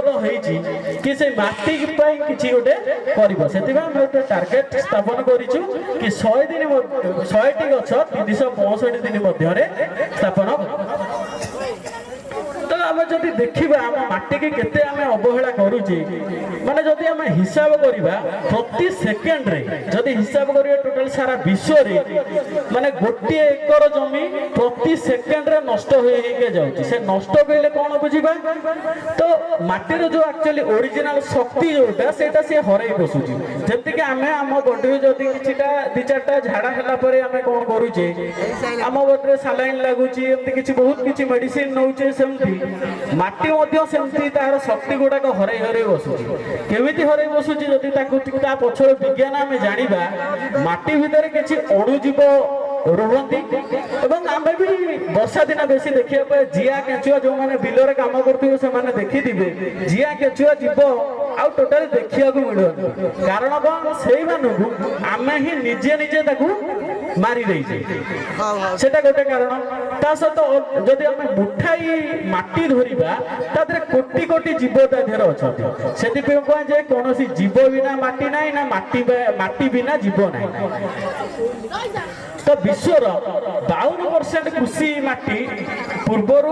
कि से माटी किसी गोटे कर टार्गेट स्थापन करूँ कि 100 दिन 100टी गछ 365 दिन मध्य स्थापन तो आम जदि देखा आम माटी की केते आम अवहेला करुचे माने जदि आम हिसाब करवा प्रति सेकेंड रे जदि हिसाब करिया टोटल सारा विश्व रे माने गोटे एकर जमी प्रति सेकेंड रे नष्ट हो जाउची से नष्ट कइले कोन बुझिबा तो माटीर जो एक्चुअली ओरिजिनल शक्ति जोटा सेटा से हरई बसुची जेंति कि आमे आम बॉडी जदि किछिटा दि चारटा झाड़ा हला परे आमे कोन करूचे आम बॉडी सालाइन लागुची एमति किछि बहुत किछि मेडिसिन नउचे सेमति माटी मध्य सेमति तार शक्ति गुडाक हरई हरई बसुची केमिति हरई बसुची जदि ताकु ता पछर विज्ञान आमे जानिबा माटी भितर किछि अणुजीव रुहंती एवं आमे भी वर्षा दिन बेसी देखिया पे जिया केचुआ जो माने बिलरे काम करथिबे से माने देखिथिबे जिया केचुआ जीव आ टोटल देखिया को मिलुन कारण कोन सेही मानु आमे ही निजे निजे ताकू मारी देई सेटा गोटे कारण ता सहित जदि आमे मुठाई माटी धरिबा तादरे कोटी कोटी जीव ता धेर अछथि सेति पे कोन जे कोनोसी जीव बिना माटी नाही ना माटी बिना जीव नाही तो विश्वर 52% कृषि माटी पूर्वर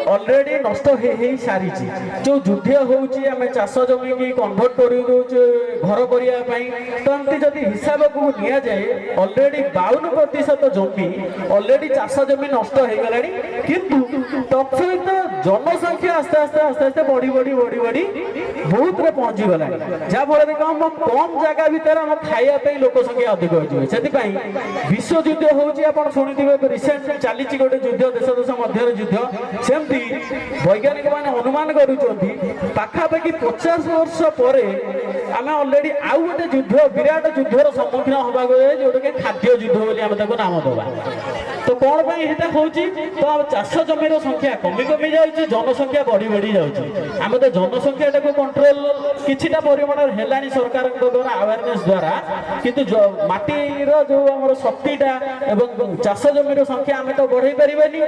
ऑलरेडी नष्ट हो सारी जो युद्ध होउची आमे चाष जमी की कन्वर्ट कर घर करने तो एमती जदि हिसाब को निया जाए ऑलरेडी 52% जमी ऑलरेडी चाष जमी नष्ट हो गलानी किंतु तत्सहित जनसंख्या आस्ते आस्ते आस्ते आस्ते बढ़ी बढ़ी बढ़ी बढ़ी बहुत रे पहुंची गलानी जा फल कम जगह भितर हम खाइबा लोक संख्या अधिक हो विश्व युद्ध होउची आपण सुनिथिबे रिसेंट चली गोटे युद्ध देश देश मध्य युद्ध सेमती वैज्ञानिक माने अनुमान करूचंती पाखापाखि 50 वर्ष परे आमे ऑलरेडी आउ गोटे युद्ध विराट युद्धर सम्मुखीन होबा गए जोटे खाद्य युद्ध बोली आमे ताको नाम देबा तो कौन पर ये होची तो चाष जमीर संख्या कमी कमी जाउची जनसंख्या बढ़ी बढ़ी जाउची आमे तो जनसंख्या टाको कंट्रोल किछिटा परिमाण हेलानी सरकार द्वारा अवेयरनेस द्वारा किंतु माटीर जो हमर शक्तिटा एवं चाष जमीर संख्या आमे तो बढ़ाई परिबानी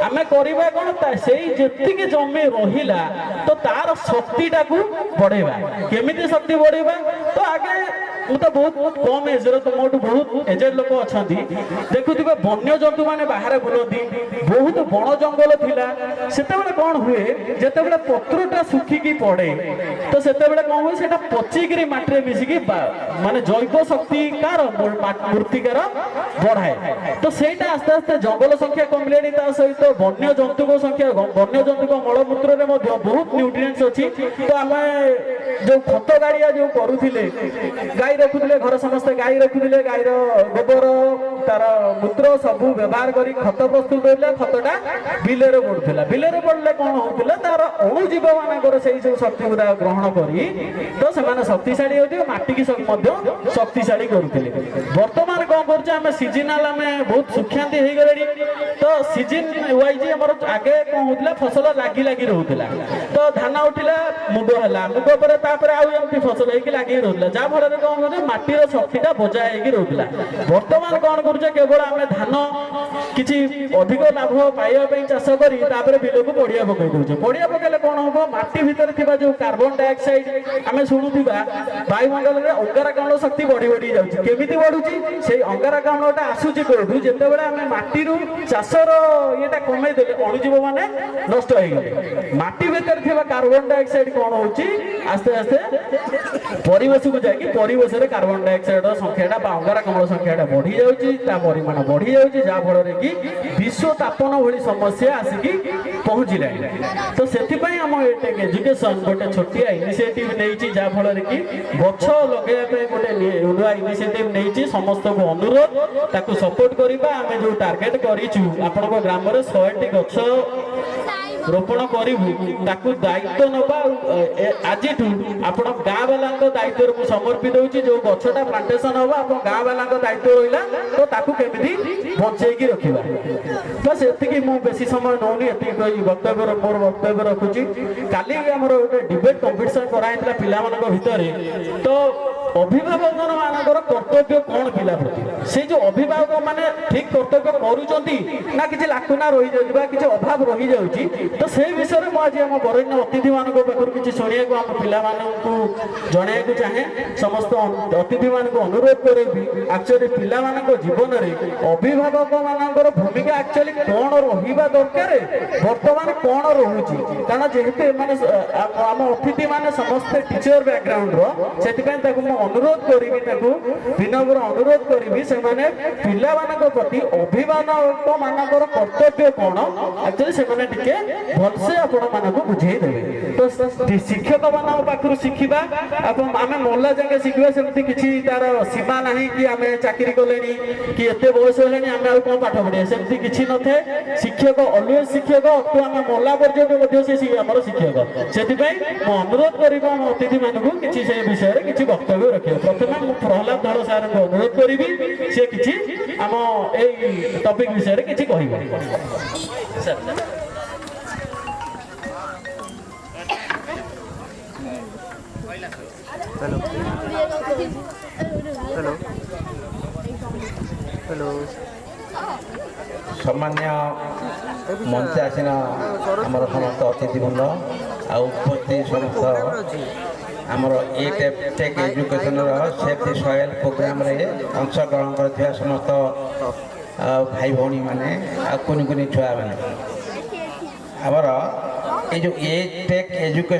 आमे करिबा कोन सेही जेतिके जमी रहिला तो तार शक्तिटा को बढ़ेबा केमिति शक्ति बढ़ेबा तो आगे तो बहुत बहुत कम एज तो मोटू बहुत एजेड लोक अच्छा देखुवे वन्य जंतु मैंने बाहर बुलती बहुत बण जंगल थिला सेतेबेले कौन हुए जेतेबेले पत्रटा सुखिकी पड़े तो सेतेबेले कौन हुए सेटा पचिकी माटी मिसिकी माने जैव शक्ति कार मूर्तिकार बढ़ाए तो सेटा आस्ते आस्ते जंगल संख्या कमिले सहित वन्य जंतु संख्या वन्य जंतु मलमूत्र में बहुत न्यूट्रिएंट्स अच्छी तो आम जो खत गाड़िया जो करुले गाई रखुले घर समस्ते गाई रखुले गाईर गोबर तार मूत्र सब व्यवहार कर खत प्रस्तुत होता खतटा बिलर पड़ूला बिलर पड़े कौन होता तार अणुजीव मानकर से शक्ति गुड़ा ग्रहण करी तो से शक्तिशाली होती माटी की शक्तिशाली करुले बर्तमान कौन कर सीजनाल आम बहुत सुखांति हो गले तो सीजन वाइज आम आगे कौन होता फसल लगी लगी रोला तो धान उठिला मुग है मुग पर आमती फसल होगी लगी रोला जहाँफल कौन कर माटीर शक्तिटा बजाय होगी रोला बर्तमान कौन कर केवल आम धान किसी अधिक लाभ पाइबा चाष कर बिल को पड़िया पकई दौचे पड़िया पकड़े कौन हम माटी भितर थी जो कार्बन डाइऑक्साइड आम शुणुवा वायुमंडल में अंगारकाम्ल शक्ति बढ़ी बढ़ी जामी बढ़ुची से अंगारकाम्लटा आसूची कौटू जितेबाला आम माटी चाषर येटा कमे देले अणुजीव माने नष्ट हो गले माटी भितर थी कार्बन डाइऑक्साइड कौन होची आस्ते आस्ते परिवेश को जाकि परिवेश में कार्बन डाइऑक्साइड संख्याटा अंगारकाम्ल संख्याटा बढ़ी जाउची परिमाण बढ़ी जाउची जहाँ फल कि विश्व तापन भली समस्या आसिकी पहुँचला तो से आम एजुकेशन गोटे छोटिया इनिशिएटिव नहीं जहाँ फल कि गछ लगे गोटे नुआ इनिशिएटिव नहीं समस्त को अनुरोध ताकू सपोर्ट करवा आम जो टार्गेट करूँ आपण ग्राम में 100टी गछ रोपण करूँ दायित्व नवा आज आप गाँ वाला दायित्व को समर्पित होची जो गछटा प्लांटेशन हम आप गाँ वाला दायित्व रहा तो ताकू केमिति बचेकी रखा बस एति मु बेसी समय नौनी एति वक्तव्य मोर वक्तव्य रखुची काली आमर गोटे डिबेट कंपिटिशन कराइला पिला भितर तो ଅଭିଭାବକ ମାନଙ୍କର କର୍ତ୍ତବ୍ୟ କ'ଣ ପିଲା ପ୍ରତି ସେ ଯୋଉ ଅଭିଭାବକ ମାନେ ଠିକ କର୍ତ୍ତବ୍ୟ କରୁଛନ୍ତି ନା କିଛି ଲାକୁନା ରହିଯାଉଛି ବା କିଛି ଅଭାବ ରହିଯାଉଛି ତ ସେଇ ବିଷୟରେ ମୁଁ ଆଜି ଆମ ବରେଣ୍ୟ ଅତିଥି ମାନଙ୍କ ପାଖରୁ କିଛି ଶୁଣିବାକୁ ଆମ ପିଲାମାନଙ୍କୁ ଜଣାଇବାକୁ ଚାହେଁ ସମସ୍ତ ଅତିଥି ମାନଙ୍କୁ ଅନୁରୋଧ କରିବି ଆକ୍ଚୁଆଲି ପିଲାମାନଙ୍କ ଜୀବନରେ ଅଭିଭାବକ ମାନଙ୍କର ଭୂମିକା ଆକ୍ଚୁଆଲି କ'ଣ ରହିବା ଦରକାର ବର୍ତ୍ତମାନ କ'ଣ ରହୁଛି କାରଣ ଯେହେତୁ ଏମାନେ ଆମ ଅତିଥି ମାନେ ସମସ୍ତେ ଟିଚର ବ୍ୟାକଗ୍ରାଉଣ୍ଡର ସେଥିପାଇଁ ତାକୁ ମୁଁ ଅନୁରୋଧ କରିବି ତାକୁ ବିନମ୍ର ଅନୁରୋଧ କରିବି ସେମାନେ ପିଲାମାନଙ୍କ ପ୍ରତି ଅଭିଭାବକ ମାନଙ୍କର କର୍ତ୍ତବ୍ୟ କ'ଣ ଆକ୍ଚୁଆଲି ସେମାନେ ଟିକେ ଭଲସେ ଆପଣ ମାନଙ୍କୁ ବୁଝେଇ ଦେବେ ତ ଶିକ୍ଷକ ମାନଙ୍କ ପାଖରୁ ଶିଖିବା ଏବଂ ଆମେ ମଲା ଯାକେ ଶିଖିବା ସେମିତି କିଛି ତାର ସୀମା ନାହିଁ କି ଆମେ ଚାକିରି କଲେଣି କି ଏତେ ବୟସ ହେଲାଣି ଆମେ ଆଉ କ'ଣ ପାଠ ପଢିବା ସେମିତି କିଛି ନଥାଏ ଶିକ୍ଷକ ଅଲୱେଜ ଶିକ୍ଷକ ଅକ୍ଟୁ ଆମେ ମଲା ପର୍ଯ୍ୟନ୍ତ ମଧ୍ୟ ସେ ଆମର ଶିକ୍ଷକ ସେଥିପାଇଁ ମୁଁ ଅନୁରୋଧ କରିବି ଆମ ଅତିଥି ମାନଙ୍କୁ କିଛି ସେ ବିଷୟରେ କିଛି ବକ୍ତବ୍ୟ ରଖିବା ପ୍ରଥମେ ମୁଁ ପ୍ରହ୍ଲାଦ ଧଳ ସାରଙ୍କୁ ଅନୁରୋଧ କରିବି ସେ କିଛି ଆମ ଏଇ ଟପିକ ବିଷୟରେ କିଛି କହିବେ सम्मान्य मंच आसीना आमर समस्त अतिथिवृंद उपस्थित समस्त आमर tech education safety soil programme रे अंशग्रहण कर समस्त भाई भौणी मैंने कुनि कुनि छुआ मैंने आमर ये जो टेक एजुकेशन